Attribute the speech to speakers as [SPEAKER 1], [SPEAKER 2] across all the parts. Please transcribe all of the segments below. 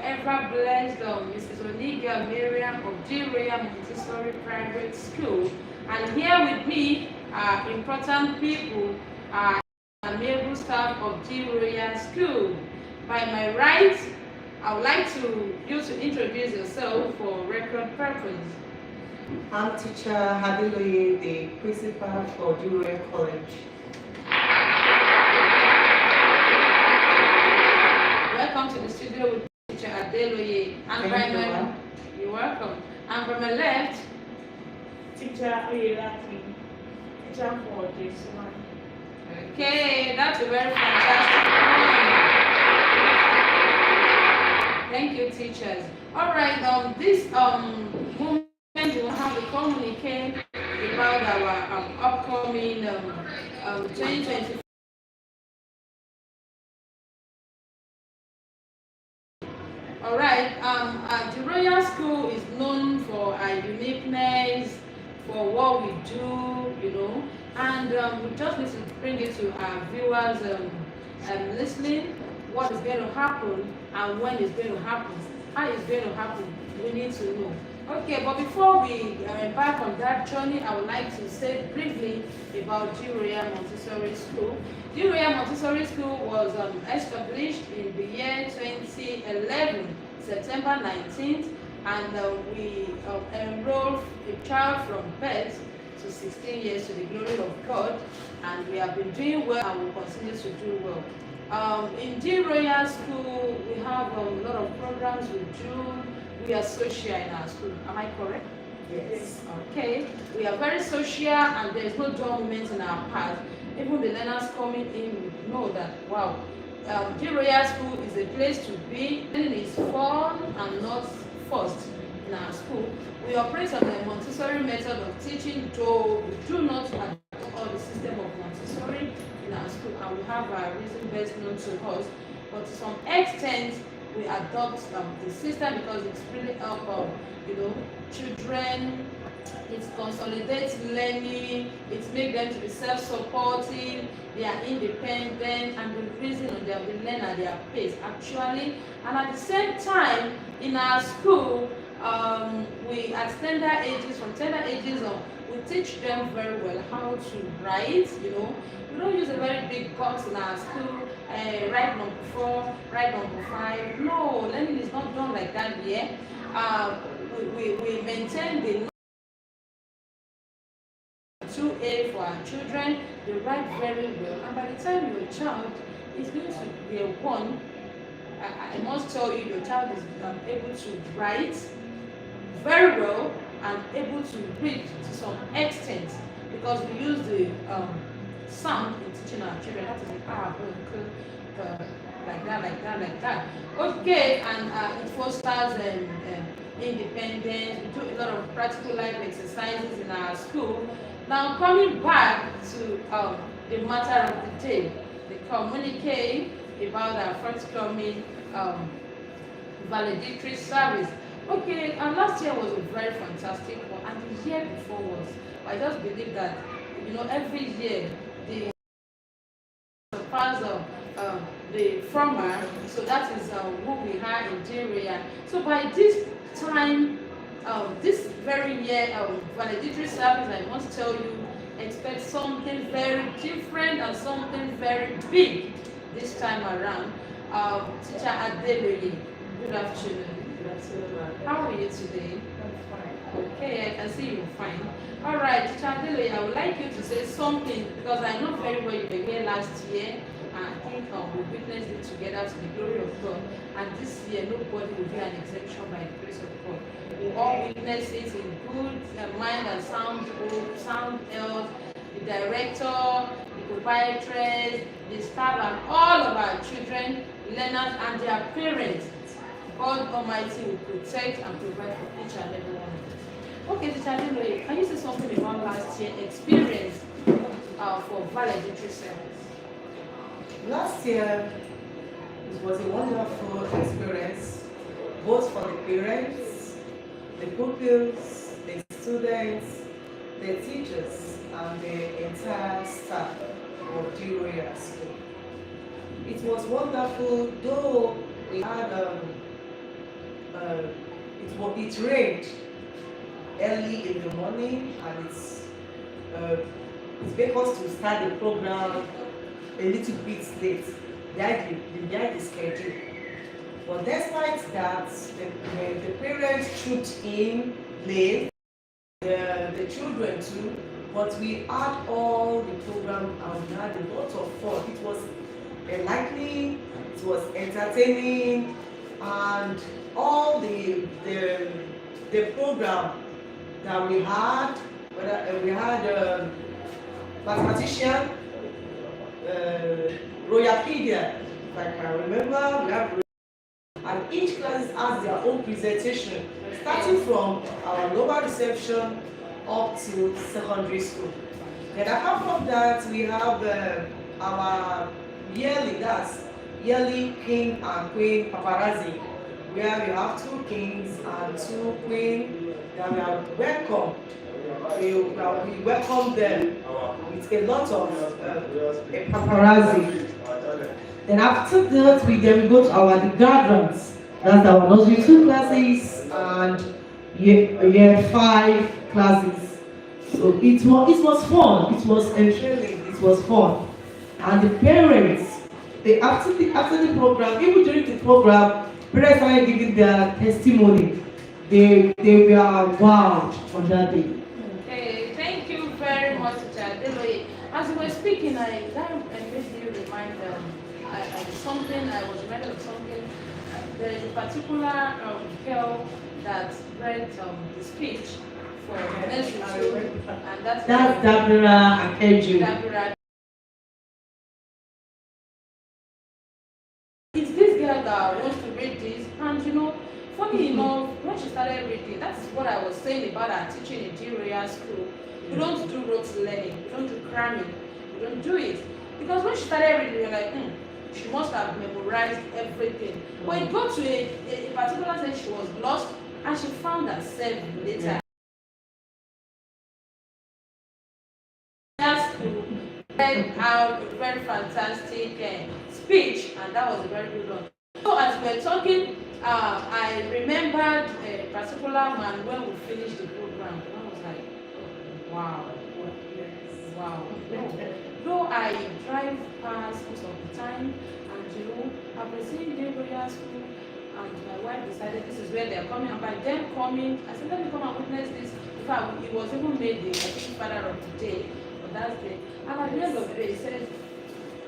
[SPEAKER 1] ever blessed Mrs. Oniga Miriam of Dee Royale Montessori Private School. And here with me are important people, amiable staff of Dee Royale School. By my right, I would like you to introduce yourself for record purpose.
[SPEAKER 2] I'm teacher Hadiloye, the principal for Dee Royale College.
[SPEAKER 1] Welcome to the studio with teacher Adeloye. And you're welcome. And from my left,
[SPEAKER 3] teacher Oyelaki, teacher for J1.
[SPEAKER 1] Okay, that's a very fantastic point. Thank you, teachers. All right, this moment we will have to communicate about our upcoming 2024. All right, the Royal School is known for our uniqueness, for what we do, and we just need to bring it to our viewers listening, what is going to happen and when it's going to happen, how it's going to happen, we need to know. Okay, but before we embark on that journey, I would like to say briefly about Dee Royale Montessori School. Dee Royale Montessori School was established in the year 2011, September 19th, and we enrolled a child from birth to 16 years to the glory of God, and we have been doing well and will continue to do well. In Dee Royale School, we have a lot of programs we do. We are social in our school. Am I correct?
[SPEAKER 2] Yes.
[SPEAKER 1] Okay. We are very social, and there is no dull moment in our path. Even the learners coming in know that, wow, Dee Royale School is a place to be. Learning is fun and not forced in our school. We operate on the Montessori method of teaching, though we do not adopt all the system of Montessori in our school, and we have a reason best known to us. But to some extent, we adopt the system because it's really help children. It consolidates learning. It makes them to be self-supporting. They are independent and the reason they will learn at their pace actually. And at the same time, in our school, we at tender ages, from tender ages on, we teach them very well how to write. We don't use a very big box in our school. Write number 4, write number 5. No, learning is not done like that here. We maintain the 2A for our children. They write very well, and by the time your child is going to be a 1, I must tell you, your child is able to write very well and able to read to some extent, because we use the sound in teaching our children. That is like that. Okay, and it fosters independence. We do a lot of practical life exercises in our school. Now, coming back to the matter of the day, the communique about our forthcoming valedictory service. Okay, and last year was a very fantastic one, and the year before was. I just believe that every year the surpass the former, so that is who we have in Dee Royale. So by this time, this very year valedictory service, I must tell you, expect something very different and something very big this time around. Teacher Adeloye, good afternoon. How are you today?
[SPEAKER 3] I'm fine.
[SPEAKER 1] Okay, I can see you're fine. All right, Teacher Adeloye, I would like you to say something, because I know very well you were here last year, and I think we witnessed it together to the glory of God. And this year, nobody will be an exception by the grace of God. We all witness it in good mind and sound health. The director, the proprietress, the staff, and all of our children, learners, and their parents. God Almighty will protect and provide for each and every one of us. Okay, Teacher Adeloye, can you say something about last year's experience for valedictory service?
[SPEAKER 2] Last year, it was a wonderful experience, both for the parents, the pupils, the students, the teachers, and the entire staff of Dee Royale School. It was wonderful, though we had it rained early in the morning, and it made us to start the program a little bit late, behind the schedule. But despite that, the parents trooped in late, the children too, but we had all the program and we had a lot of fun. It was lively, it was entertaining, and all the program that we had, we had mathematician, Royapedia, if I can remember, we have, and each class has their own presentation, starting from our lower reception up to secondary school. And apart from that, we have our yearly king and queen paparazzi, where we have 2 kings and 2 queens that we are welcome. We welcome them with a lot of paparazzi. Then after that, we go to our gatherings. That's our nursery 2 classes and year 5 classes. So it was fun. It was thrilling. It was fun. And the parents, after the program, even during the program, parents started giving their testimony. They were wow on that day.
[SPEAKER 1] Okay, thank you very much, Teacher. As you were speaking, I made you remind something. I was reminded of something. There is a particular girl that read the speech for nursery, and that's
[SPEAKER 2] Dabira Akeju.
[SPEAKER 1] Dabira. It's this girl that wants to read this, and funny enough, when she started reading, that's what I was saying about her teaching in Dee Royale School. We don't do rote learning, we don't do cramming, we don't do it. Because when she started reading, we were like, she must have memorized everything. But it got to a particular stage, she was lost, and she found herself later. School read out a very fantastic speech, and that was a very good one. So as we were talking, I remembered a particular man when we finished the program. I was like, wow, wow. Though I drive past most of the time, and I've been seeing Dee Royale School, and my wife decided this is where they're coming, and by them coming, I said, let me come and witness this. In fact, it was even made the father of the day, or that day. And at the end of the day, he said,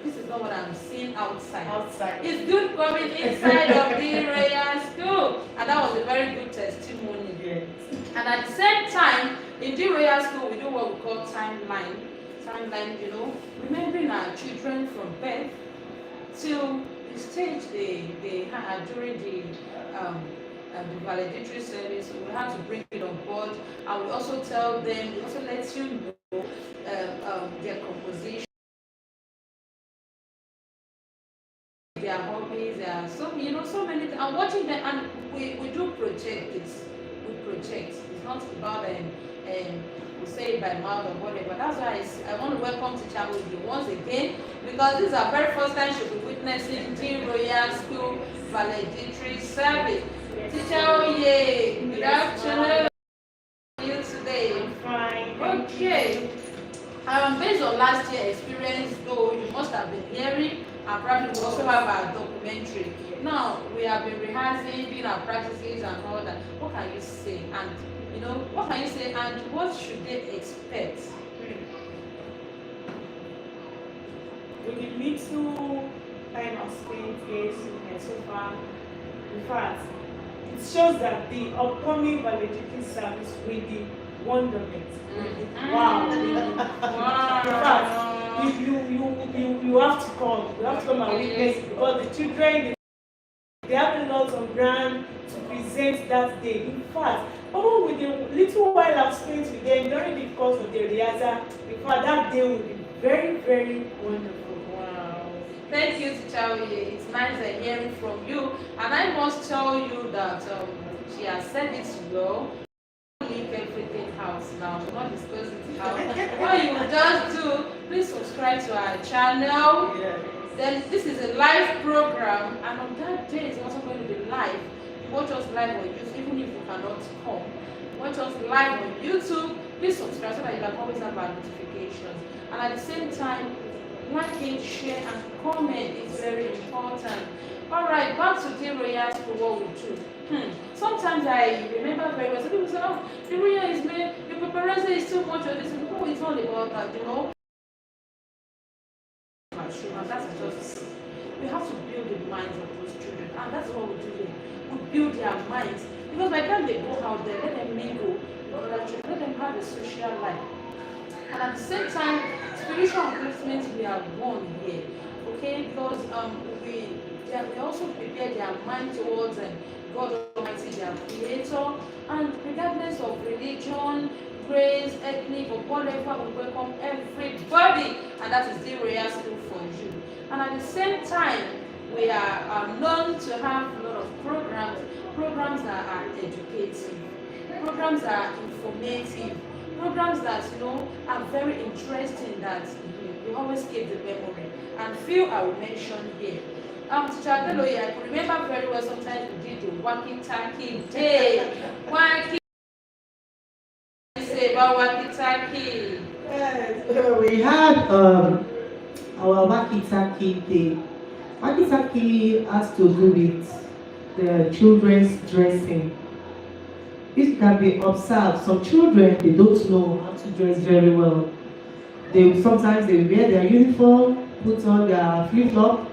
[SPEAKER 1] this is not what I'm seeing outside. It's good coming inside of Dee Royale School. And that was a very good testimony.
[SPEAKER 2] Yes.
[SPEAKER 1] And at the same time, in Dee Royale School, we do what we call timeline, remembering our children from birth till the stage they had during the valedictory service. So we have to bring it on board, and we also tell them, we also let you know their composition, their hobbies, so many things. And watching them, and we do project this. We project. It's not about we say it by mouth or whatever. That's why I want to welcome Teacher with you once again, because this is our very first time she'll be witnessing Dee Royale School valedictory service. Teacher Oye, good afternoon. How are you today?
[SPEAKER 3] I'm fine.
[SPEAKER 1] Okay. Based on last year's experience, though, you must have been hearing, and probably we also have our documentary. Now, we have been rehearsing, doing our practices and all that. What can you say? And what can you say, and what should they expect?
[SPEAKER 3] With the little time I've spent here so far, in fact, it shows that the upcoming valedictory service will be wonderment. Wow.
[SPEAKER 1] Wow.
[SPEAKER 3] In fact, you have to come. You have to come and witness it, because the children, they have a lot of ground to present that day. In fact, even with the little while I've spent with them during the course of the rehearsal, in fact, that day will be very, very wonderful. Wow.
[SPEAKER 1] Thank you, Teacher Oye. It's nice hearing from you. And I must tell you that she has said it well. Leave everything out now. Do not disclose it out. What you will just do, please subscribe to our channel.
[SPEAKER 2] Yes.
[SPEAKER 1] Then this is a live program, and on that day it's also going to be live. You watch us live on YouTube, even if you cannot come, watch us live on YouTube. Please subscribe so that you can always have our notifications. And at the same time, like it, share, and comment is very important. Alright, back to Dee Royale School, what we do. Sometimes I remember very well. Some people say, oh, Dee Royale is made, your preparation is too much, or this. No, it's not about that, you know. And that's just, we have to build the minds of those children, and that's what we do here. We build their minds, because by the time they go out there, let them mingle with other children, let them have a social life. And at the same time, spiritual upliftment, we are one here, okay? Because they also prepare their mind towards God Almighty, their Creator, and regardless of religion, race, ethnic, or whatever, we welcome everybody, and that is Dee Royale School for you. And at the same time, we are known to have a lot of programs that are educative, programs that are informative, programs that are very interesting, that you always keep the memory. And few I will mention here. Teacher Adeloye, I can remember very well. Sometimes we did the walkie-talkie day. Say about walkie-talkie.
[SPEAKER 4] Yes, we had our walkie-talkie day. Walkie-talkie has to do with the children's dressing. It can be observed. Some children, they don't know how to dress very well. Sometimes they wear their uniform, put on their flip-flop,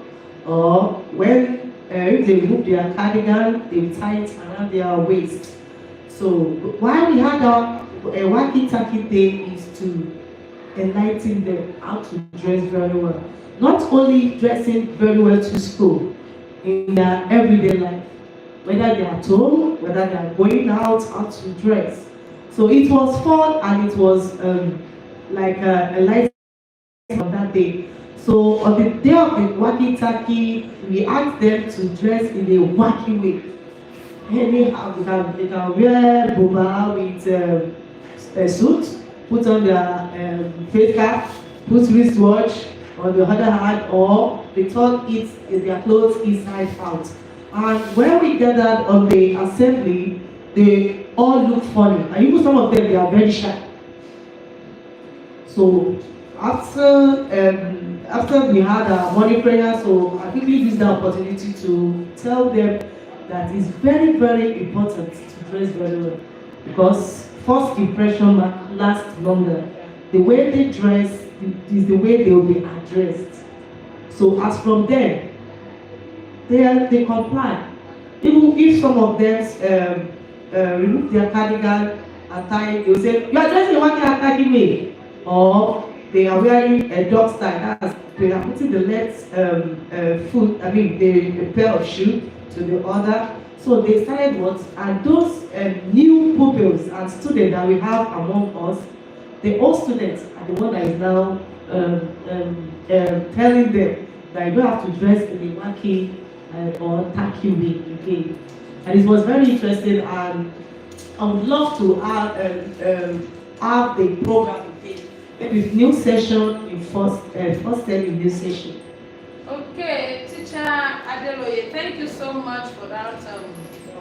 [SPEAKER 4] or when if they remove their cardigan, they tie it around their waist. So why we had our walkie-talkie day is to enlighten them how to dress very well. Not only dressing very well to school, in their everyday life, whether they are at home, whether they are going out, how to dress. So it was fun, and it was like a light on that day. So on the day of the walkie-talkie, we asked them to dress in a wacky way. Anyhow, they can wear boba with a suit, put on their face cap, put wristwatch on the other hand, or they turn their clothes inside out. And when we gathered on the assembly, they all look funny, and even some of them, they are very shy. So after we had our morning prayer, so I quickly used the opportunity to tell them that it's very, very important to dress very well, because first impression lasts longer. The way they dress is the way they will be addressed. So as from them, they comply. Even if some of them remove their cardigan and tie, they will say, "You are dressing in one attacking me," or they are wearing a dog style. They are putting the left foot, the pair of shoes to the other. So they started what? And those new pupils and students that we have among us, the old students are the one that is now telling them that you don't have to dress in a wacky or tacky way again. And it was very interesting, and I would love to have the program again. Maybe new session in first term new session.
[SPEAKER 1] Okay, Teacher Adeloye, thank you so much for that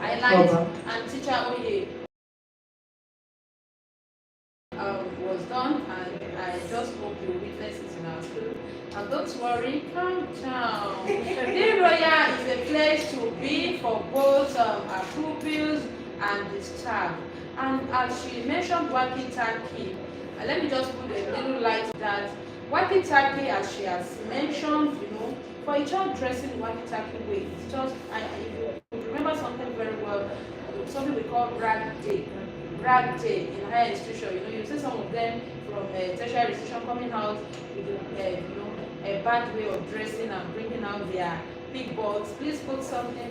[SPEAKER 1] highlight. And Teacher Oye was done, and I just hope you witness it in our school. And don't worry, calm down. Dee Royale is a place to be for both our pupils and the staff. And as she mentioned walkie-talkie, let me just put a little light on that. Walkie-talkie, as she has mentioned, for a child dressing walkie-talkie way, it's just, if you remember something very well, something we call brag day. Brag day in higher institution. You see some of them from tertiary institution coming out with a bad way of dressing and bringing out their big box. Please put something.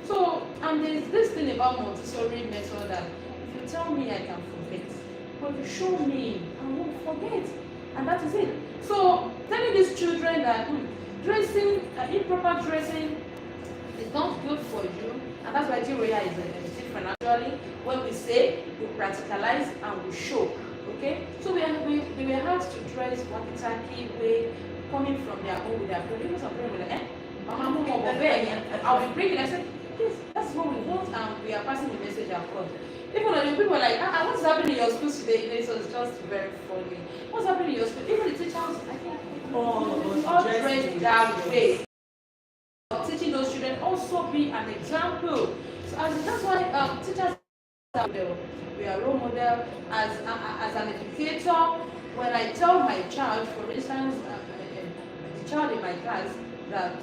[SPEAKER 1] So, and there's this thing about Montessori method that if you tell me, I can forget. But if you show me, I won't forget. And that is it. So, telling these children that dressing, improper dressing is not good for you. And that's why Dee Royale is different. Actually, when we say, we practicalize and we show. Okay? So we were asked to dress walkie-talkie way, coming from their home with their parents. Some parents were like, Mama, I'll be bringing. I said, Yes, that's what we want, and we are passing the message across. Even when people are like, what's happening in your school today? You know, so it's just very funny. What's happening in your school? Even the teachers, I think, all dressed that way. Teaching those children also be an example. So that's why teachers are we are role model as an educator. When I tell my child, for instance, the child in my class that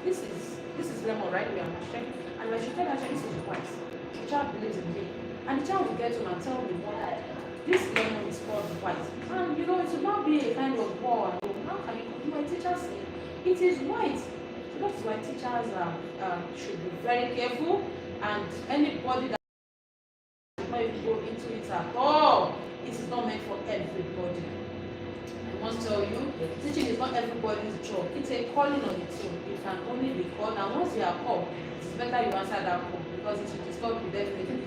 [SPEAKER 1] this is lemon, right? We are mashing, and when she tell her this is white, the child believes in me, and the child will get to and tell the mother this lemon is called white, and you know it will not be a kind of war. How can you? My teacher said it is white. So that's why teachers should be very careful, and anybody that does not even go into it at all, it is not meant for everybody. I must tell you, teaching is not everybody's job. It's a calling on its own. You can only be called, and once you are called, it's better you answer that call because it will disturb you definitely.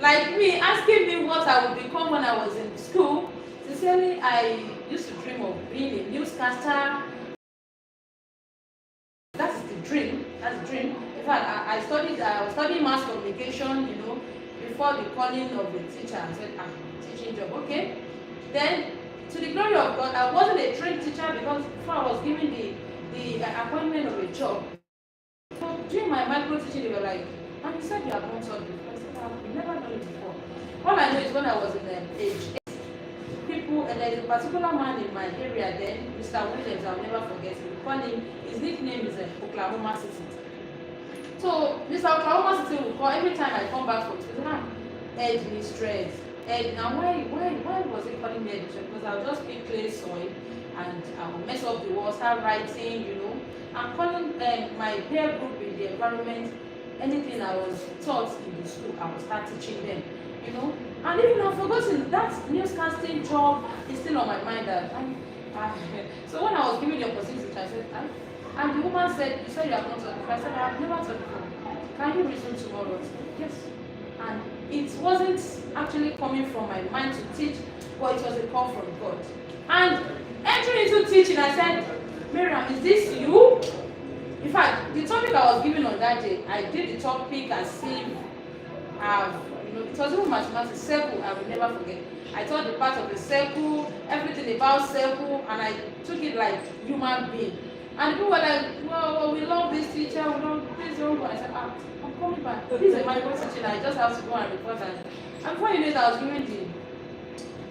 [SPEAKER 1] Like me, asking me what I would become when I was in school, sincerely, I used to dream of being a newscaster. That's the dream. That's the dream. In fact, I was studying mass communication, you know, before the calling of the teacher. I said, teaching job, okay. Then, to the glory of God, I wasn't a trained teacher because before I was given the appointment of a job. So during my micro teaching, they were like, and you said you have not taught before. I said, I've never done it before. All I know is when I was in age 8, people, and there's a particular man in my area then, Mr. Williams, I'll never forget him. We call him, his nickname is Oklahoma City. So Mr. Oklahoma City will call every time I come back from school, headmistress. Now why was he calling me headmistress? Because I'll just pick clay soil and I'll mess up the walls, start writing, you know. I'm calling my peer group in the environment, anything I was taught in the school, I will start teaching them, you know. And even I've forgotten that newscasting job is still on my mind. So when I was given the opportunity, I said, and the woman said, you said you have not taught before. I said, I have never taught before. Can you resume tomorrow? Yes. And it wasn't actually coming from my mind to teach, but it was a call from God. And entering into teaching, I said, Miriam, is this you? In fact, the topic I was given on that day, I did the topic as if it was even mathematics, circle, I will never forget. I taught the part of the circle, everything about circle, and I took it like human being. And people were like, well, we love this teacher, we love this young boy. I said, I'm coming back. This is my teaching, I just have to go and report. And before you know it, I was given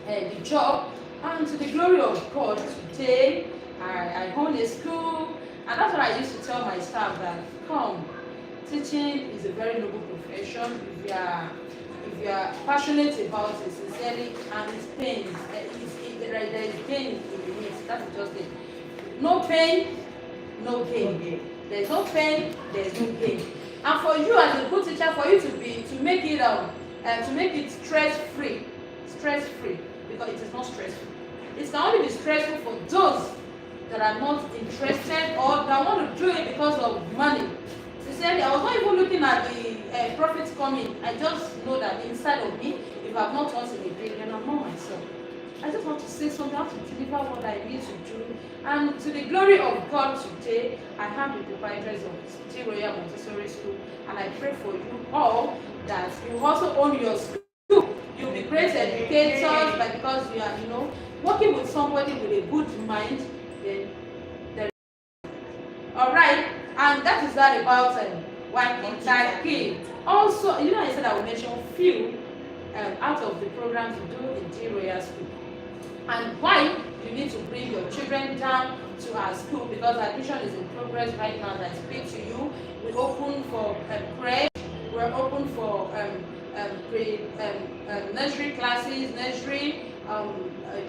[SPEAKER 1] the job. And to the glory of God, today, I own a school. And that's what I used to tell my staff that, come, teaching is a very noble profession. If you are passionate about it, sincerely, and it's pain, there is pain in it. That's just it. No pain, no gain. There's no pain, there's no gain. And for you as a good teacher, for you to make it stress-free, because it is not stressful. It can only be stressful for those that are not interested or that want to do it because of money. Sincerely, I was not even looking at the profits coming. I just know that inside of me, if I've not taught in a day, then I'm not myself. I just want to say something, I have to deliver what I need to do. And to the glory of God today, I am the proprietress of Dee Royale School, and I pray for you all that you also own your school. You'll be great educators, but because you are, working with somebody with a good mind, then all right. And that is that about Wakitaki. Also, I said I will mention a few out of the programs we do in Dee Royale School. And why you need to bring your children down to our school, because admission is in progress right now as I speak to you. We're open for prep, we're open for nursery classes, nursery,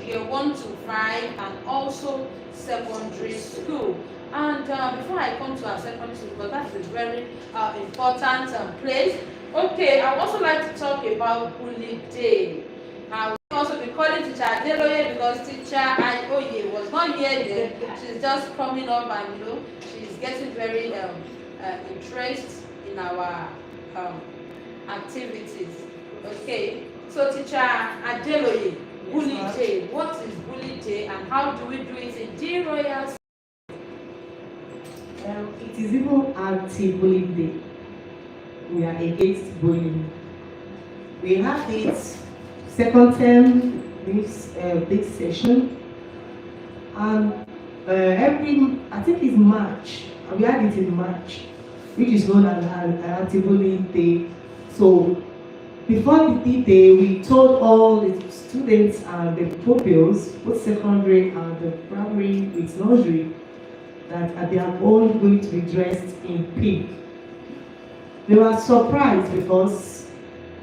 [SPEAKER 1] year 1 to 5, and also secondary school. And before I come to our secondary school, because that's a very important place, okay, I would also like to talk about Bully Day. I will also be calling Teacher Adeloye because Teacher Ayoye was not here then. She's just coming up and she's getting very interested in our activities. Okay, so Teacher Adeloye, Bully Day. What is Bully Day and how do we do it in Dee Royale School?
[SPEAKER 4] it is even anti-bullying day. We are against bullying. We have it second term this session, and I think it's March. We had it in March, which is known as anti-bullying day. So before the D-Day, we told all the students and the pupils, both secondary and the primary with nursery, that they are all going to be dressed in pink. They were surprised because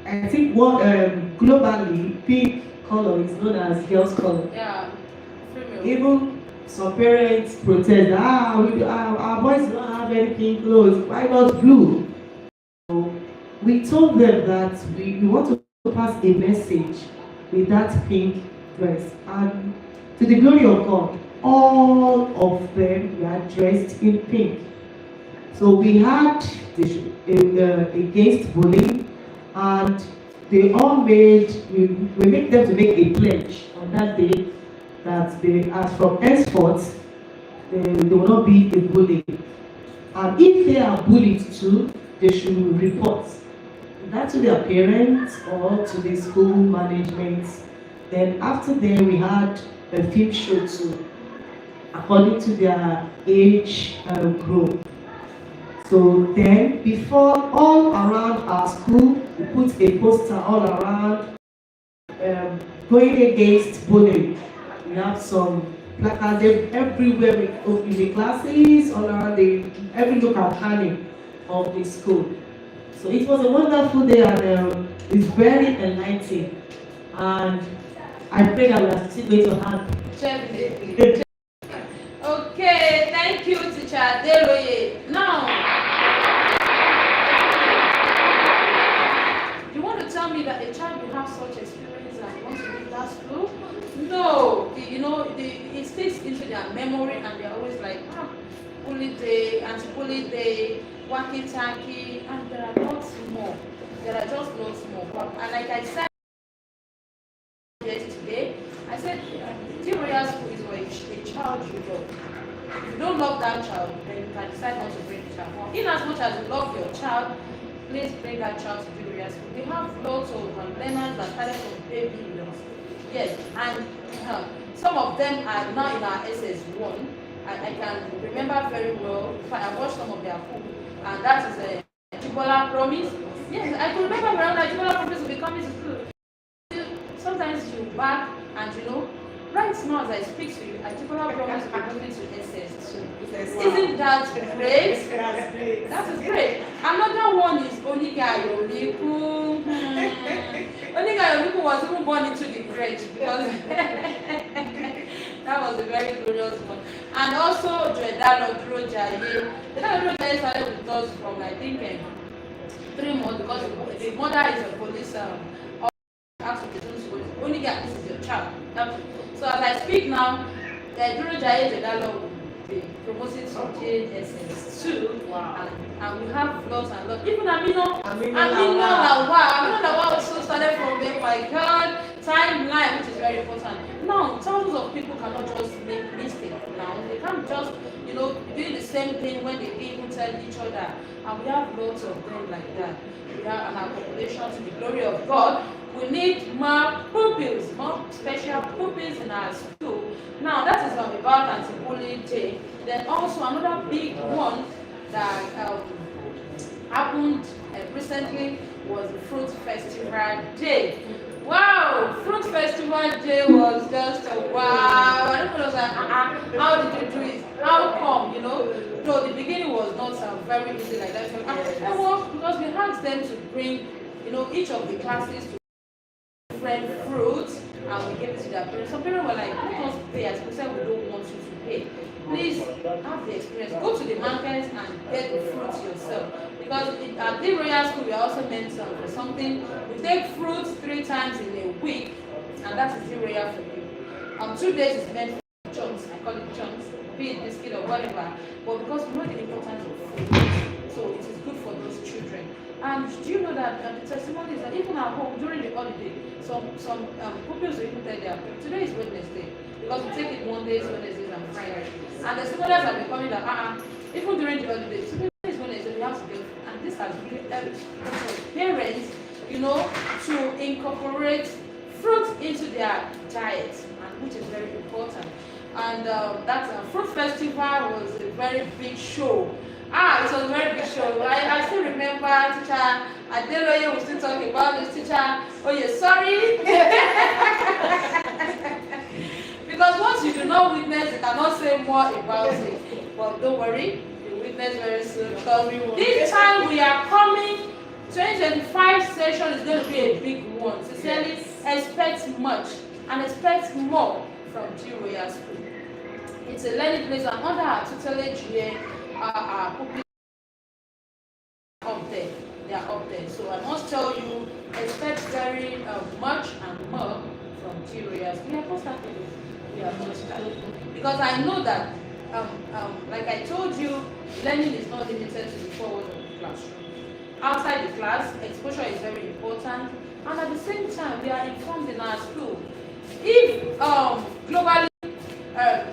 [SPEAKER 4] I think globally, pink color is known as girls' color.
[SPEAKER 1] Yeah.
[SPEAKER 4] Even some parents protest, our boys don't have any pink clothes, why not blue? So we told them that we want to pass a message with that pink dress. And to the glory of God, all of them were dressed in pink. So we had against bullying, and they all we made them to make a pledge on that day that they, as from henceforth, they will not be a bully. And if they are bullied too, they should report that to their parents or to the school management. Then after that, we had a film show too, according to their age group. So then, before, all around our school, we put a poster all around going against bullying. We have some placards everywhere in the classes, all around every local corner of the school. So it was a wonderful day, and it's very enlightening. And I pray that we are still going to have.
[SPEAKER 1] Definitely. Okay, thank you, teacher Dee Royale. Now, you want to tell me that a child will have such experience and wants to leave that school? No, it sticks into their memory, and they're always like, bully day, anti-bully day, wacky-tacky, and there are lots more. There are just lots more. And like I said yesterday, I said, Dee Royale School is for a child you love. If you don't love that child, then you can decide not to bring the child. In as much as you love your child, please bring that child to Dee Royale School. They have lots of learners that started from baby years. Yes, and some of them are now in our SS1. I can remember very well. I watched some of their food, and that is a Jibola Promise. Yes, I can remember very well that Jibola Promise will be coming to school. Sometimes you back, and right now as I speak to you, Jibola Promise will be moving to SS2. Isn't that great? That is great. Another one is Oniga Yoriku. Oniga Yoriku was even born into the crèche because that was a very glorious one. And also Dredalo Drojaye. Dredalo Drojaye started with us from I think 3 months because the mother is a police Oniga, this is your child. So as I speak now, Drojaye Dredalo promoting to JSS2. Wow. And we have lots and lots. Even Amino Lawa also started from there. My God, timeline, which is very important. Now, thousands of people cannot just make mistakes now. They can't just, do the same thing when they even tell each other. And we have lots of them like that. We have our population, to the glory of God. We need more pupils, more special pupils in our school. Now, that is about anti-bullying day. Then also another big one that happened recently was the Fruit Festival Day. Wow! Fruit Festival Day was just a wow. Everyone was like, how did you do it? How come, Though the beginning was not very easy like that. Because we asked them to bring, each of the classes to different fruits, and we gave it to their parents. Some parents were like, let us pay, as we said, we don't want you to pay. Please have the experience. Go to the market and get the fruits yourself. Because at Dee Royale School, we are also meant for something. We take fruits 3 times in a week, and that is Dee Royale for you. 2 days is meant for chunks. I call it chunks, be it biscuit or whatever. But because we know the importance of food, so it is good for those children. And do you know that the testimony is that even at home during the holiday, some pupils will even tell their parents, today is Wednesday, because we take it Mondays, Wednesdays, and Fridays. And the students are becoming that, even during the holidays. So is when they say we have to get food, and this has really helped parents, to incorporate fruit into their diet, and which is very important. And that fruit festival was a very big show. It was a very big show. I still remember teacher Adeloye was still talking about this teacher. Oh yeah, sorry. Because once you do not witness, you cannot say more about it. But don't worry, you witness very soon. Because this time we are coming, 2025 session is going to be a big one. Sincerely, expect much and expect more from Dee Royale School. It's a learning place, and under our tutelage here, our pupils are up there. They are up there. So I must tell you, expect very much and more from Dee Royale School. We have not started. We have not started. Because I know that, like I told you, learning is not limited to the 4 walls of the classroom. Outside the class, exposure is very important, and at the same time, we are informed in our school. If globally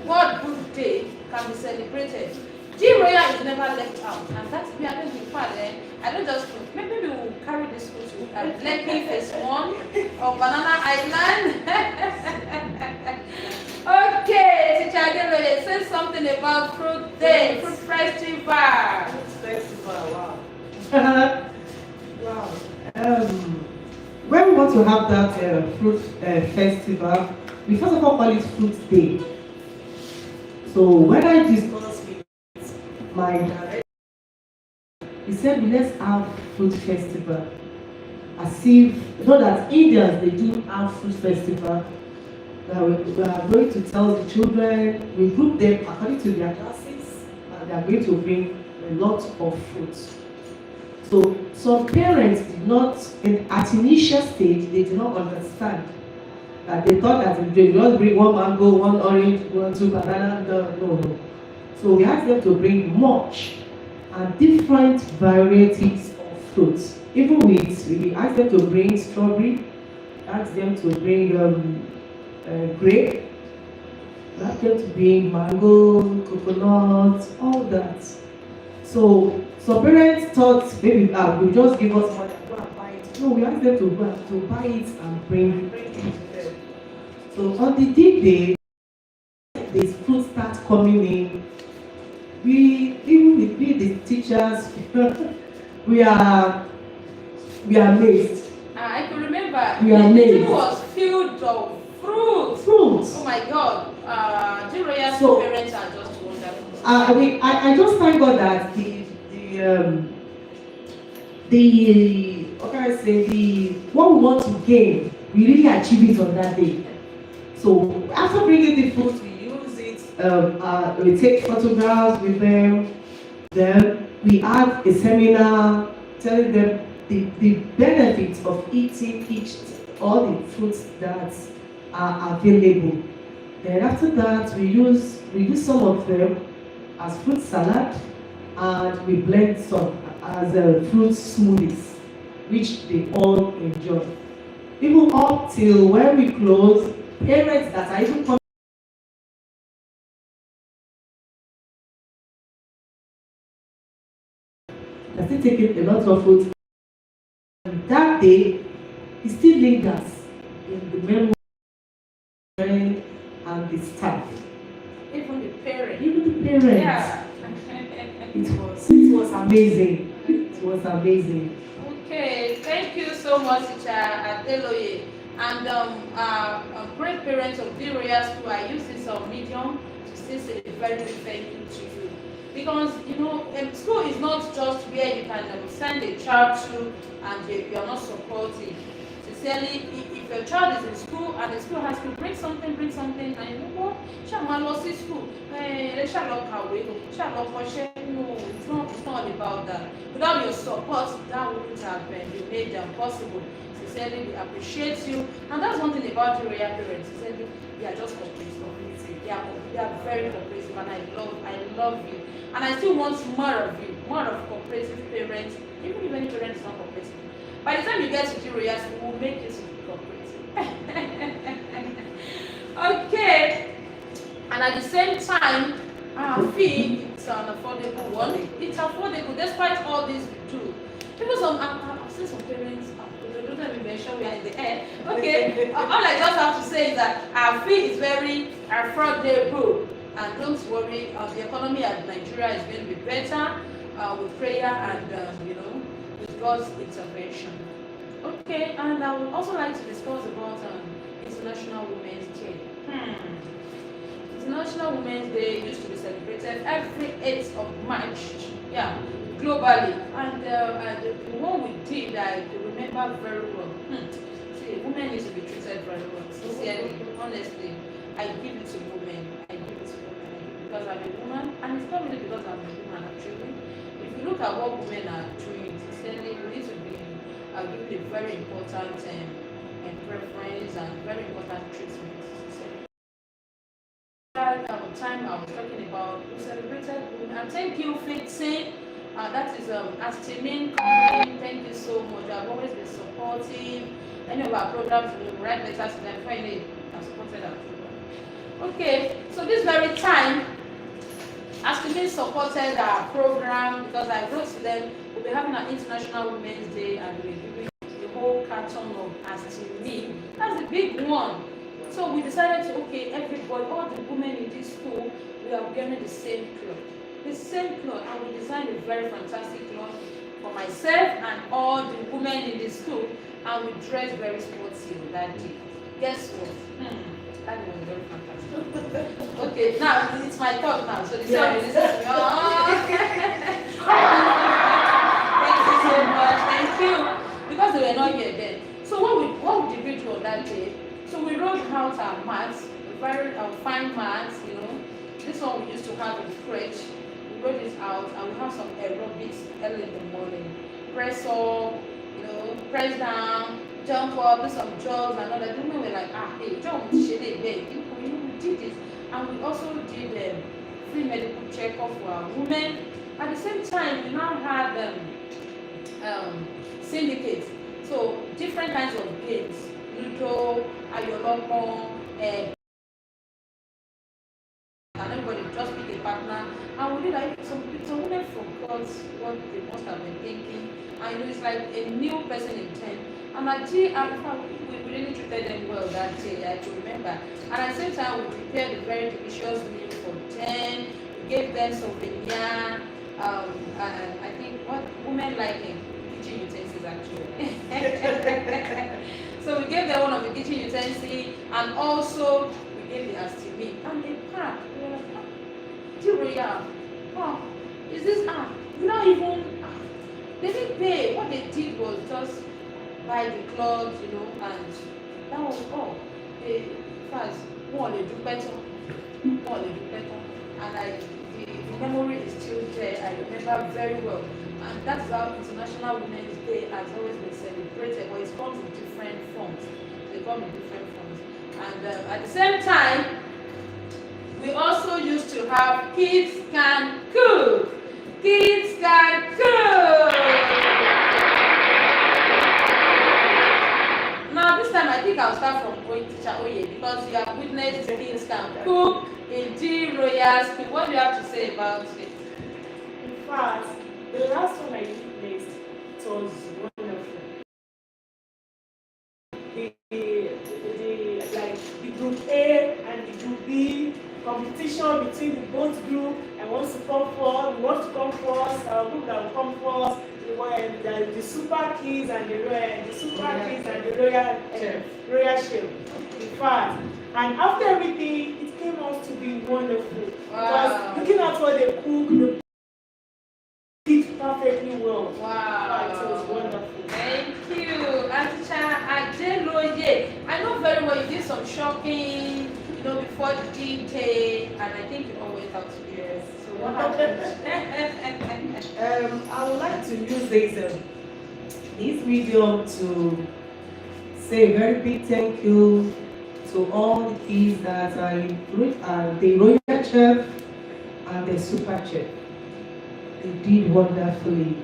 [SPEAKER 1] World Book Day can be celebrated, Dee Royale is never left out, and that's me. I don't think I don't just maybe we will carry this school to Lekki Phase 1 or Banana Island. Okay, teacher Adeloye, say something about Fruit Day, Fruit Festival.
[SPEAKER 2] Fruit Festival, wow.
[SPEAKER 4] Wow. When we want to have that fruit festival, we first of all call it Fruit Day. So when I discussed with my director, he said, let's have fruit festival. As if, you know that Indians, they do have fruit festival. We are going to tell the children, we group them according to their classes, and they are going to bring a lot of fruits. So some parents did not, at initial stage, they did not understand that they thought that if they just bring one mango, one orange, 2 banana, no. So we asked them to bring much and different varieties of fruits. Even we asked them to bring strawberry, asked them to bring grape, we asked them to bring mango, coconut, all that. So parents thought maybe will just give us money and go and buy it. No, we asked them to buy it and bring it to them. So on the day, the fruit start coming in. Even with the teachers, we are amazed.
[SPEAKER 1] I can remember
[SPEAKER 4] We are amazed.
[SPEAKER 1] It was filled of fruits. Oh my God! Dee Royale School parents are just wonderful.
[SPEAKER 4] I just thank God that what can I say, what we want to gain, we really achieve it on that day. So after bringing the fruit, we use it, we take photographs with them, then we have a seminar telling them the benefits of eating all the fruits that are available. Then after that, we use some of them as fruit salad, and we blend some as fruit smoothies, which they all enjoy. Even up till when we close, parents that are even coming are still taking a lot of fruit. And that day, it still lingers in the memory and the staff.
[SPEAKER 1] Even the parents.
[SPEAKER 4] Yeah. It was amazing. It was amazing.
[SPEAKER 1] Okay, thank you so much, teacher Adeloye. And great parents of Dee Royale School, I use this medium to say a very big thank you to you. Because, school is not just where you can send a child to and you are not supportive. Sincerely, if your child is in school and the school has to bring something, and you know what, Shama lost his school. No, it's not about that. Without your support, that wouldn't have been made possible. Sincerely, we appreciate you. And that's one thing about the Royale parents. Sincerely, they are just cooperative. They are very cooperative, and I love you. And I still want more of you, more of cooperative parents, even if any parent is not cooperative. By the time you get to Dee Royale School, we'll make you to be cooperative. Okay. And at the same time, Our fee, it's an affordable one. It's affordable despite all this we do. People, I've seen some parents, don't let me mention we are in the air. Okay, all I just have to say is that our fee is very affordable. And don't worry, the economy of Nigeria is going to be better with prayer and, with God's intervention. Okay, and I would also like to discuss about International Women's Day. International Women's Day used to be celebrated every 8th of March, globally. And the one we did, I remember very well. See, women need to be treated very well. Sincerely, honestly, I give it to women. I give it to women because I'm a woman, and it's not really because I'm a woman actually. If you look at what women are doing, sincerely, we need to be given a very important preference and very important treatment. That time I was talking about, we celebrated women. And thank you, Fixing. That is Astimin Company. Thank you so much. I've always been supportive. Any of our programs, we write letters to them. Finally, I've supported our program. Okay, so this very time, Astimin supported our program because I wrote to them, we'll be having an International Women's Day and we're giving the whole carton of Astimin. That's the big one. So we decided to, okay, everybody, all the women in this school, we are wearing the same cloth. The same cloth, and we designed a very fantastic cloth for myself and all the women in the school, and we dressed very sporty that day. Guess what? That was very fantastic. Okay, now it's my talk now, so this one is Thank you so much, thank you. Because they were not here then. So what did we do on that day? So we wrote out our mats, very fine mats, This one we used to have in crèche. We wrote this out, and we have some aerobics early in the morning. Press up, press down, jump up, do some jogs and all that. The women were like, hey, jump, shade it, babe. We did it. And we also did free medical checkup for our women. At the same time, we now had syndicates. So different kinds of games. Ludo, Ayoloko, and everybody just pick a partner. And we did like some women forgot what they must have been thinking. And it's like a new person in 10. And at we really treated them well that day, I can remember. And at the same time, we prepared a very delicious meal for 10. We gave them souvenir. And I think what women like in kitchen utensils actually. So we gave them one of the kitchen utensils, and also we gave the Astimin and the pack. We were like, Dee Royale, is this not even they didn't pay. What they did was just buy the clothes, and that was all. They first they do better. And the memory is still there. I remember very well. And that's how International Women's Day has always been celebrated, but it comes in different forms. They come in different forms. And at the same time, we also used to have Kids Can Cook. Kids Can Cook! Now this time I think I'll start from Teacher Oye, because you have witnessed Kids Can Cook in Dee Royale School. What do you have to say about it?
[SPEAKER 3] In fact, the last one I witnessed, it was wonderful. The group A and the group B competition between the both group. I want to come first. We want to come first. Our group that will come first. The super kids and the royal chef. In fact, and after everything, it came out to be wonderful.
[SPEAKER 1] Wow.
[SPEAKER 3] Because looking at what they cook, they did perfectly well.
[SPEAKER 1] Wow.
[SPEAKER 3] It was wonderful.
[SPEAKER 1] Thank you. Teacher Adeloye. I know very well you did some shopping, before the D-Day, and I think you always have to be here. So what happened?
[SPEAKER 2] I would like to use this medium to say a very big thank you to all the kids that are the Royal Chef and the Super Chef. They did wonderfully.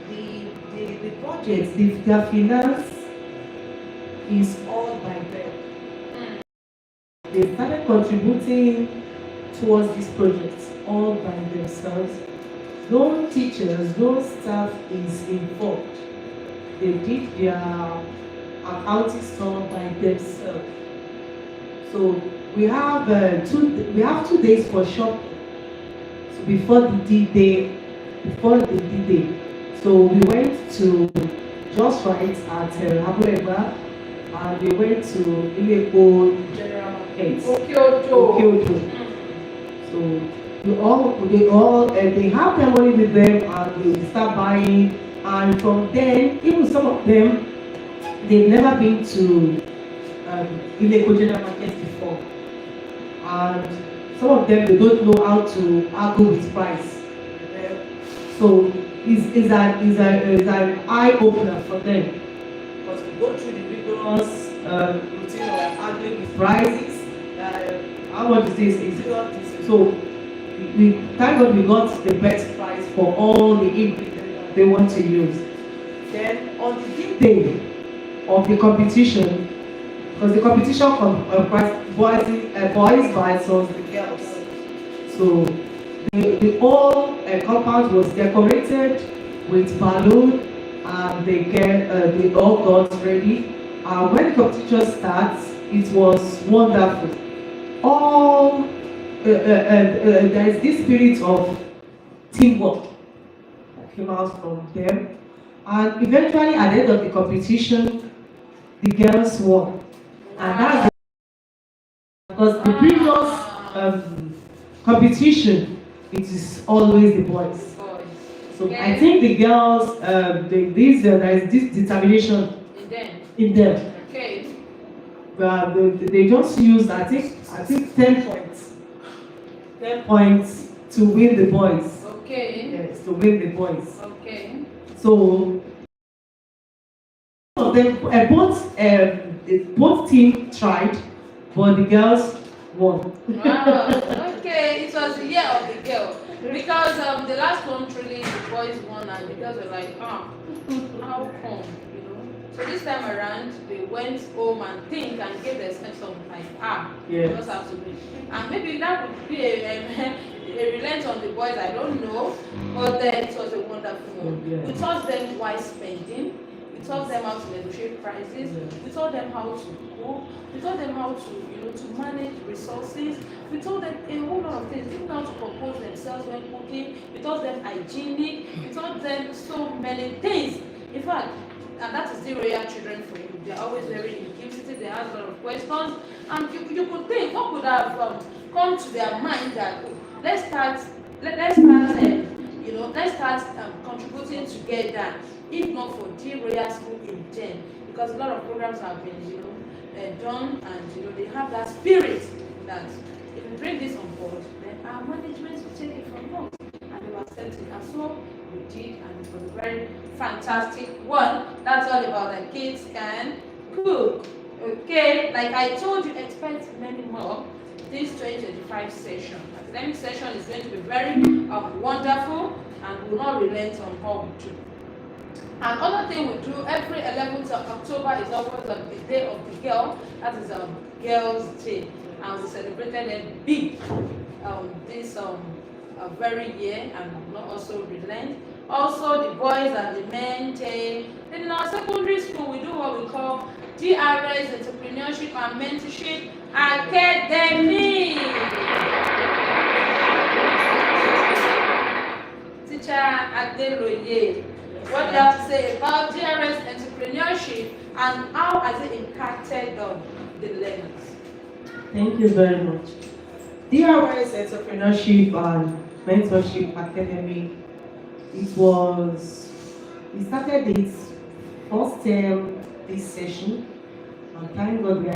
[SPEAKER 2] The budget, their finance is all by them. They started contributing
[SPEAKER 4] towards this project all by themselves. No teachers, no staff is involved. They did their accounting stuff by themselves. So we have 2 days for shopping. So before the D-Day, so we went to Just Right at Abuegba, and we went to Ileko General Market. Okyoto. So they have their money with them, and they start buying. And from then, even some of them, they've never been to Ileko General Market before, and some of them, they don't know how to argue with price. So it's an eye opener for them, because we go through the rigorous routine of arguing with prices. How much is this? Is it not this? So we thank God we got the best price for all the ingredients they want to use. Then on the day of the competition, because the competition comprised boys versus the girls. So the whole compound was decorated with balloon, and they all got ready. When the competition starts, it was wonderful. There is this spirit of teamwork that came out from them, and eventually at the end of the competition, the girls won. And that's because the previous competition, it is always the boys. So I think the girls, there is this determination in them.
[SPEAKER 1] Okay.
[SPEAKER 4] They just used, I think 10 points. 10 points to win the boys.
[SPEAKER 1] Okay.
[SPEAKER 4] Yes, to win the boys.
[SPEAKER 1] Okay.
[SPEAKER 4] So of them, both teams tried, but the girls won.
[SPEAKER 1] Wow. Okay, it was the year of the girl, because the last one truly the boys won, and the girls were like, how come, you know? So this time around, they went home and think and gave themselves some like,
[SPEAKER 4] yeah.
[SPEAKER 1] just have to win. And maybe that would be a relent on the boys, I don't know, but then it was a wonderful one.
[SPEAKER 4] Yeah.
[SPEAKER 1] We taught them wise spending. We taught them how to negotiate prices. We taught them how to cook. We taught them how to manage resources. We taught them a whole lot of things. Even how to compose themselves when cooking. We taught them hygienic. We taught them so many things. In fact, and that is the royal children for you. They are always very inquisitive. They ask a lot of questions. And you could think, what could have come to their mind that let's start contributing together. If not for Dee Royale School in them, because a lot of programs have been, done, and they have that spirit that if we bring this on board, then our management will take it from us, and they will accept it. And so we did, and it was a very fantastic one. That's all about the kids can cook. Okay, like I told you, expect many more. This 2025 session, academic session, is going to be very wonderful, and will not relent on what we do. Another thing we do every 11th of October is always the Day of the Girl. That is Girls' Day, and we celebrated it big this very year, and will not also relent. Also, the boys and the men day. Then in our secondary school, we do what we call DRS Entrepreneurship and Mentorship Academy. Teacher Adeloye, what do you have to say about DRS entrepreneurship and how has it impacted the learners?
[SPEAKER 4] Thank you very much. DRS Entrepreneurship and Mentorship Academy, it started its first term this session, and thank God we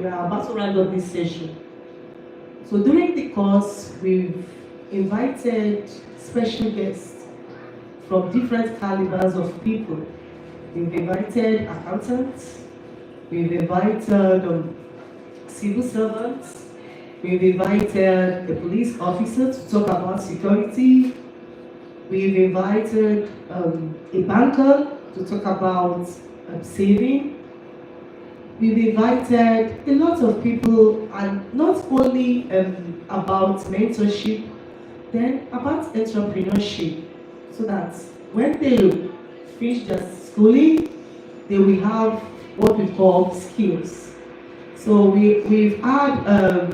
[SPEAKER 4] are about to round up this session. So during the course, we've invited special guests from different calibers of people. We've invited accountants, we've invited civil servants, we've invited a police officer to talk about security, we've invited a banker to talk about saving, we've invited a lot of people, and not only about mentorship, then about entrepreneurship, so that when they finish their schooling, they will have what we call skills. So we've had a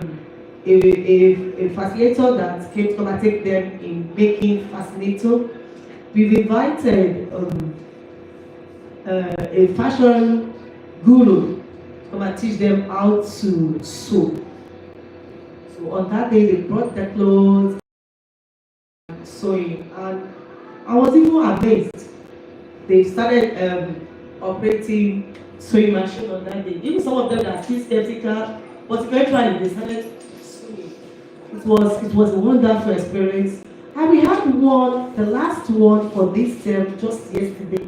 [SPEAKER 4] facilitator that came to come and take them in making fascinator. We've invited a fashion guru to come and teach them how to sew. So on that day, they brought their clothes, sewing, and I was even amazed. They started operating sewing machine on that day. Even some of them are still skeptical, but eventually they started sewing. It was a wonderful experience. And we had one, the last one for this term just yesterday,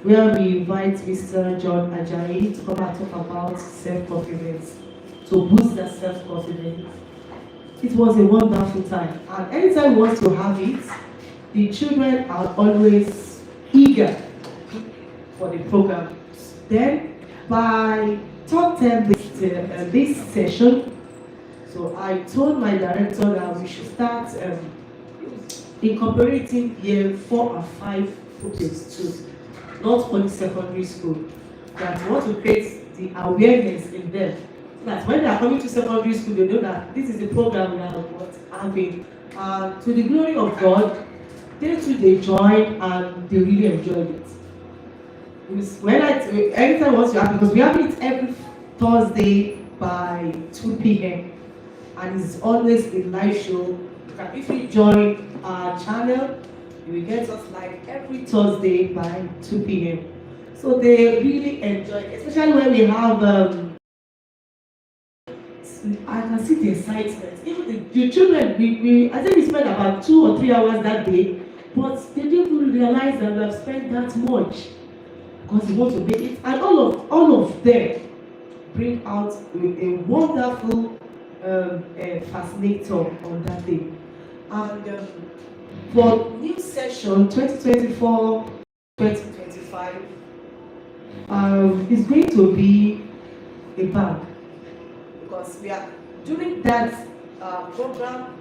[SPEAKER 4] where we invite Mr. John Ajayi to come and talk about self-confidence, to boost their self-confidence. It was a wonderful time, and anytime we want to have it, the children are always eager for the program. Then, by top 10 this session, so I told my director that we should start incorporating year 4 and 5 pupils too, not only secondary school. That we want to create the awareness in them, so that when they are coming to secondary school, they know that this is the program we are having. To the glory of God, they too, they joined and they really enjoyed it. Anytime once you have, because we have it every Thursday by 2 p.m. and it's always a live show. You can, if you join our channel, you will get us like every Thursday by 2 p.m. So they really enjoy it, especially when we have I can see the excitement. Even the children, I think we spent about 2 or 3 hours that day, but they didn't realize that we have spent that much, because we want to make it. And all of them bring out a wonderful fascinator on that day. And for new session 2024-2025, it's going to be a band, because we are during that program,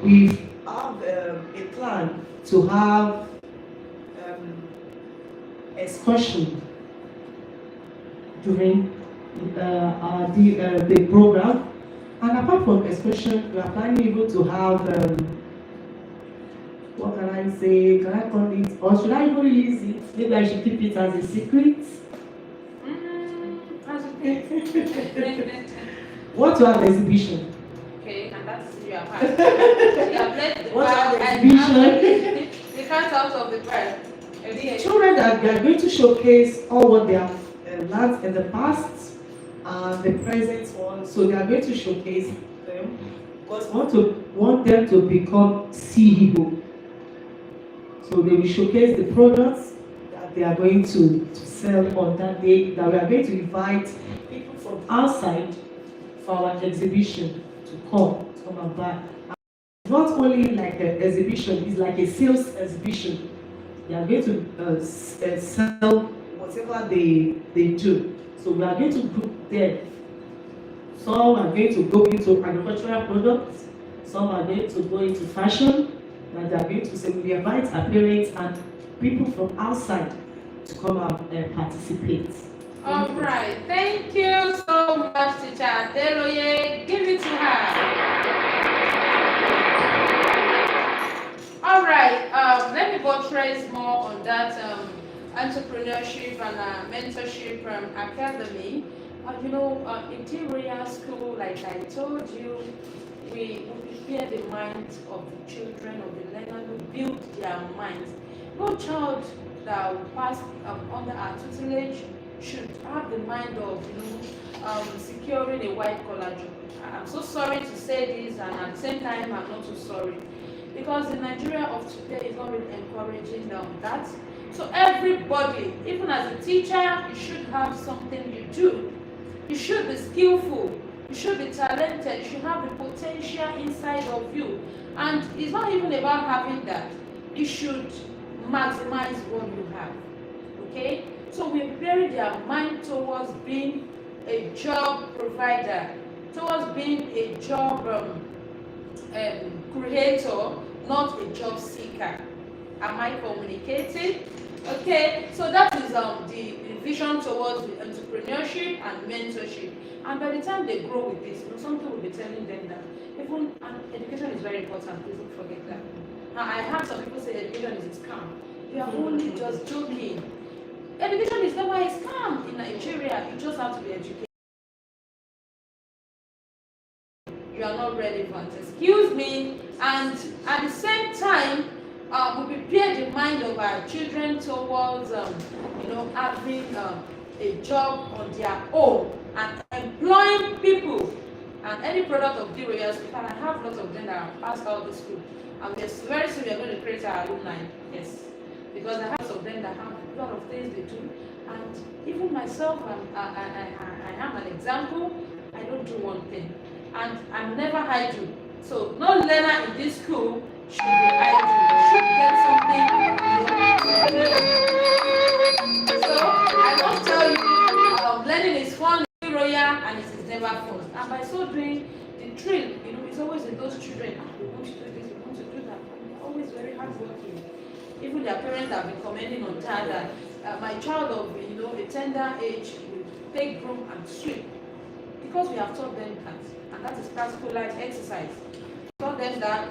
[SPEAKER 4] we have a plan to have excursion during the program. And apart from excursion, we are planning even to have what can I say? Can I call it, or should I even release it? Maybe I should keep it as a secret. What to have exhibition?
[SPEAKER 1] Okay, and that's your part. You have let the
[SPEAKER 4] What
[SPEAKER 1] part
[SPEAKER 4] are
[SPEAKER 1] and
[SPEAKER 4] exhibition?
[SPEAKER 1] the cat out of the bag.
[SPEAKER 4] The children that they are going to showcase all what they have learned in the past and the present one. So they are going to showcase them, because we want them to become CEO. So they will showcase the products that they are going to sell on that day. That we are going to invite people from outside for our exhibition to come and buy. It's not only like an exhibition, it's like a sales exhibition. They are going to sell whatever they do. So we are going to group them. Some are going to go into agricultural products, some are going to go into fashion, and they are going to say we invite our parents and people from outside to come and participate.
[SPEAKER 1] All right, thank you so much, Teacher Deloye. Give it to her. All right, let me go trace more on that entrepreneurship and mentorship academy. In Dee Royale School, like I told you, we prepare the minds of the children, of the learners, we build their minds. No child that will pass under our tutelage should have the mind of securing a white collar job. I'm so sorry to say this, and at the same time I'm not so sorry, because the Nigeria of today is not really encouraging that. So everybody, even as a teacher, you should have something you do. You should be skillful, you should be talented, you should have the potential inside of you. And it's not even about having that. You should maximize what you have. Okay? So we bury their mind towards being a job provider, towards being a job creator, not a job seeker. Am I communicating? Okay, so that is the vision towards entrepreneurship and mentorship. And by the time they grow with this, something will be telling them that even education is very important. Please don't forget that. Now, I have some people say education is a scam. You are only just joking. Education is never a scam in Nigeria. You just have to be educated. You are not relevant. Excuse me. And at the same time, we prepare the mind of our children towards, having a job on their own and employing people. And any product of Dee Royale School, and I have lots of them that have passed out of the school. And very soon we are going to create our alumni. Yes, because I have lots of them that have a lot of things they do. And even myself, I am an example. I don't do one thing, and I'm never idle. So no learner in this school should be idle. Should get something. So I must tell you, learning is fun, royal, and it is never fun. And by so doing, the thrill, it's always in those children. We want to do this, we want to do that. And they're always very hardworking. Even their parents have been commenting on that. My child of a tender age will take broom and sweep because we have taught them that, and that is practical life exercise. We taught them that.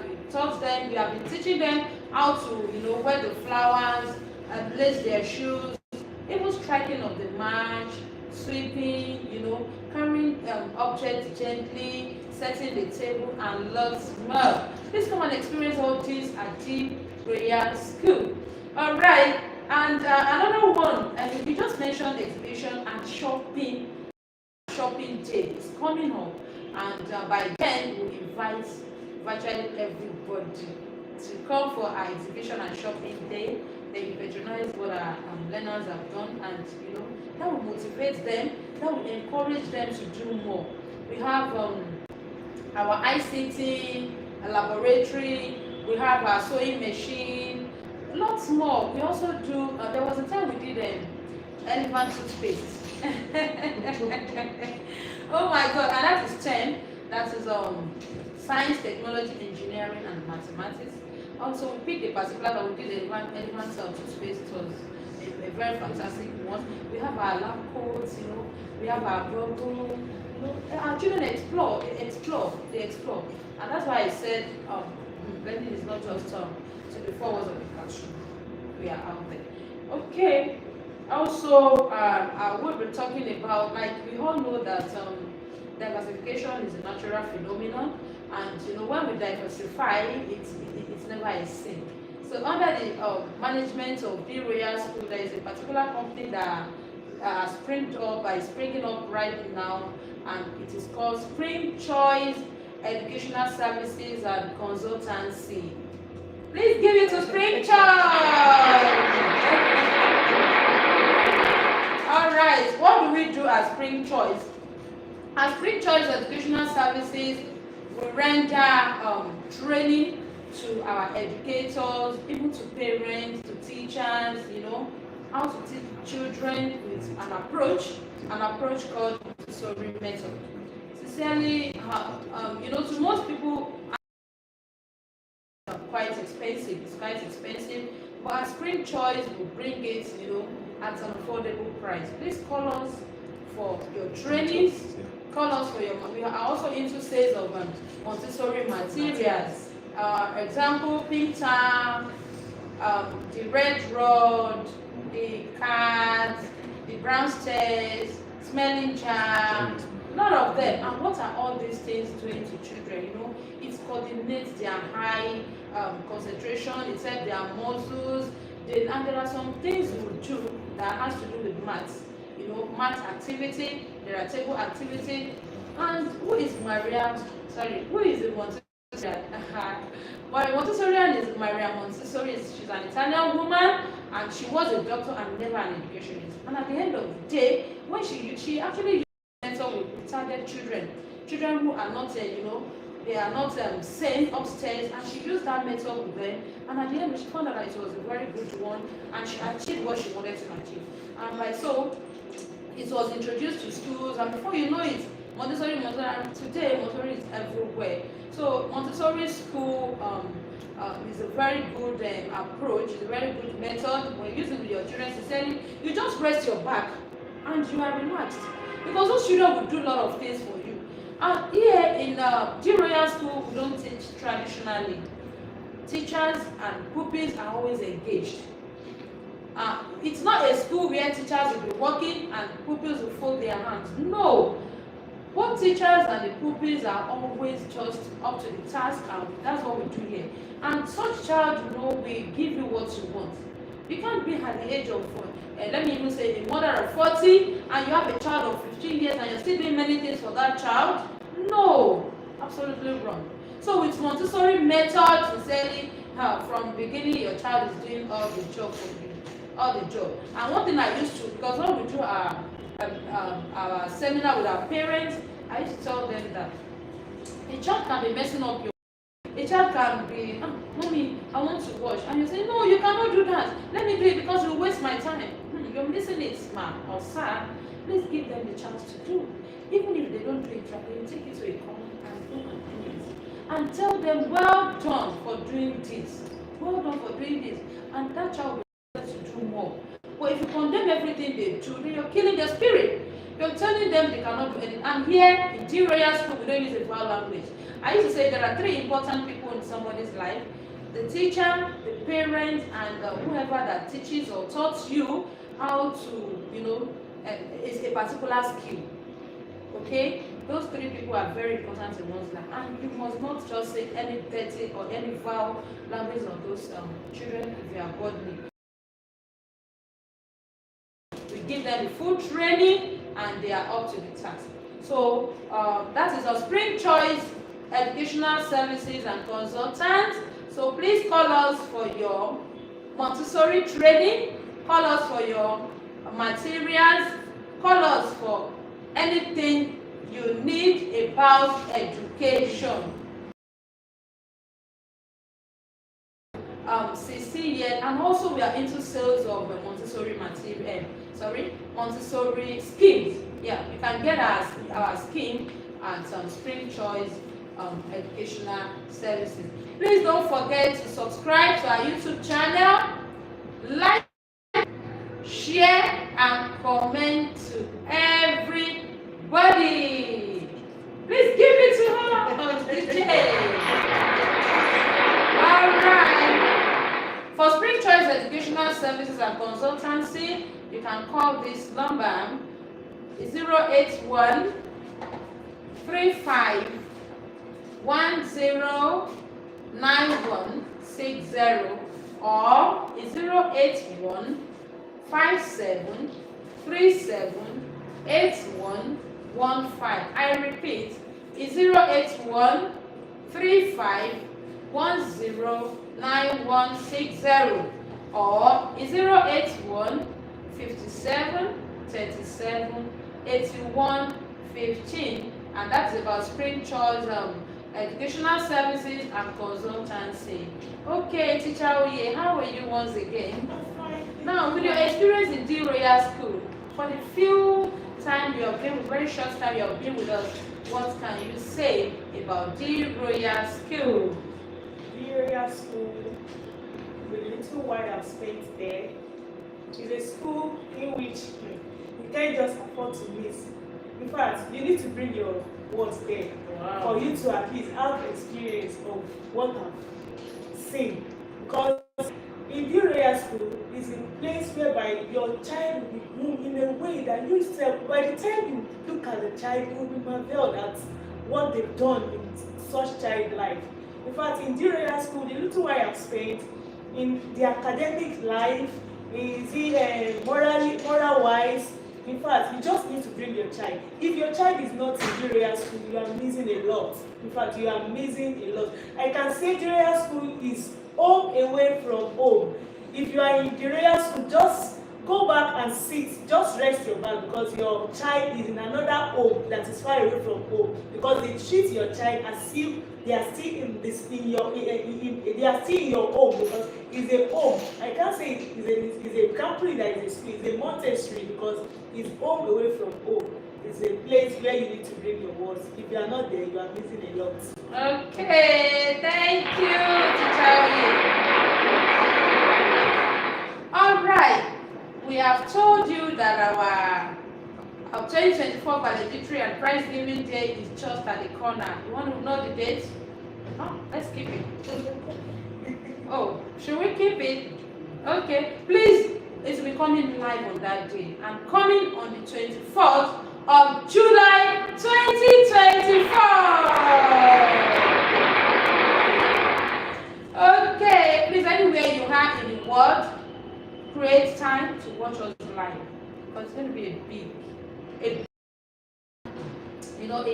[SPEAKER 1] We have been teaching them how to wear the flowers and lace their shoes, even striking of the march, sweeping, carrying objects gently, setting the table, and lots more. Please come and experience all this at Dee Royale School. All right, and another one, and we just mentioned exhibition and shopping day is coming up, and by then we invite virtually everybody to come for our exhibition and shopping day. They will patronize what our learners have done, and that will motivate them, that will encourage them to do more. We have our ICT laboratory, we have our sewing machine, lots more. We also do, there was a time we did elephant toothpaste. Oh my god, and that is 10. That is science, technology, engineering, and mathematics. Also, we picked a particular that we did elephant toothpaste. It was a very fantastic one. We have our lab coats, we have our bubble, our children explore, they explore. And that's why I said learning is not just to the four walls of the classroom. We are out there. Okay. Also, we'll be talking about, like, we all know that diversification is a natural phenomenon, and when we diversify, it's never a sin. So under the management of Dee Royale School, there is a particular company that is springing up right now, and it is called Spring Choice Educational Services and Consultancy. Please give it to Spring Choice. All right, what do we do at Spring Choice? At Spring Choice Educational Services, we render training to our educators, even to parents, to teachers, how to teach children with an approach called Montessori method. Sincerely, to most people, it's quite expensive, but at Spring Choice will bring it, at an affordable price. Please call us for your trainings, call us for your, we are also into sales of Montessori materials. Example, pink tab, the red rod, the cards, the brown stairs, smelling jar, none of them. And what are all these things doing to children? It coordinates their high concentration, it helps their muscles, and there are some things we do that has to do with maths. Math activity, there are table activity. And who is the Montessorian? Montessorian is Maria Montessori. She's an Italian woman, and she was a doctor and never an educationist. And at the end of the day, when she actually used to mentor with retarded children who are not, they are not sane upstairs, and she used that method with them. And at the end, she found out that it was a very good one, and she achieved what she wanted to achieve. And by so, it was introduced to schools, and before you know it, Montessori, today Montessori is everywhere. So Montessori school is a very good approach, it's a very good method. When using with your children, sincerely, you just rest your back and you are relaxed, because those children will do a lot of things for you. And here in Dee Royale School, we don't teach traditionally. Teachers and pupils are always engaged. It's not a school where teachers will be working and pupils will fold their hands. No. Both teachers and the pupils are always just up to the task, and that's what we do here. And such child, we give you what you want. You can't be at the age of, let me even say, a mother of 40, and you have a child of 15 years and you're still doing many things for that child. No, absolutely wrong. So with Montessori method, sincerely, from the beginning, your child is doing all the job for you, all the job. And one thing I used to, because when we do our seminar with our parents, I used to tell them that a child can be messing up your. A child can be, mommy, I want to wash, and you say, no, you cannot do that. Let me do it because you'll waste my time. You're missing it, ma'am or sir. Please give them the chance to do. Even if they don't do it right, you take it to a corner and do it. And tell them, well done for doing this. Well done for doing this. And that child will be able to do more. But if you condemn everything they do, then you're killing their spirit. You're telling them they cannot do anything. And here in Dee Royale School, we don't use a foul language. I used to say there are three important people in somebody's life: the teacher, the parent, and whoever that teaches or taught you how to, is a particular skill. Okay? Those three people are very important in one's life. And you must not just say any dirty or any foul language on those children if they are godly. We give them the full training and they are up to the task. So that is our Spring Choice Educational Services and Consultants. So please call us for your Montessori training, call us for your materials, call us for anything you need about education. 16 years, and also we are into sales of Montessori material. Montessori schemes. Yeah, you can get our scheme at Spring Choice Educational Services. Please don't forget to subscribe to our YouTube channel, like, share, and comment to everybody. Please give it to her, DJ. All right. For Spring Choice Educational Services and Consultancy, you can call this number 081 35 10 9160 or 081 57 37 8115. I repeat, 081 35 10 9160 or 081 57 37 81 15, and that's about Spring Choice Educational Services and Consultancy. Okay, Teacher Oye, how are you once again? Now, with your experience in Dee Royale School, for the few time you have been, very short time you have been with us, what can you say about Dee Royale School?
[SPEAKER 3] Dee Royale School, with the little while I've spent there, is a school in which you can't just afford to miss. In fact, you need to bring your words there for you to at least have experience of what I've seen. Because in Dee Royale School is a place whereby your child will be groomed in a way that you yourself, by the time you look at the child, you will be marveled at what they've done in such child life. In fact, in Dee Royale School, the little while I've spent in the academic life, is it moral wise. In fact, you just need to bring your child. If your child is not in Dee Royale School, you are missing a lot. In fact, you are missing a lot. I can say Dee Royale School is home away from home. If you are in Dee Royale School, just go back and sit. Just rest your back because your child is in another home that is far away from home. Because they treat your child as if they are still in this in your they are still in your home because it's a home. I can't say it's a company that is a school, it's a Montessori because it's home away from home. It's a place where you need to bring your words. If you are not there, you are missing a lot.
[SPEAKER 1] Okay, thank you, Teacher Oye. All right, we have told you that our 2024 valedictory and prize giving day is just at the corner. You want to know the date? No, let's keep it. Oh, should we keep it? Okay, please, it's becoming live on that day and coming on the 24th of July 2024. Okay, please, anywhere you are in the world, create time to watch us live because it's going to be a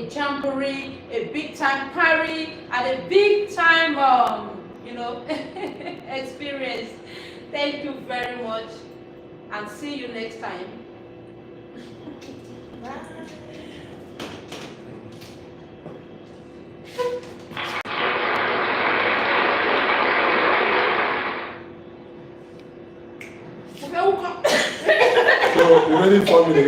[SPEAKER 1] jamboree, a big time party, and a big time experience. Thank you very much, and see you next time.
[SPEAKER 5] So, remaining 4 minutes.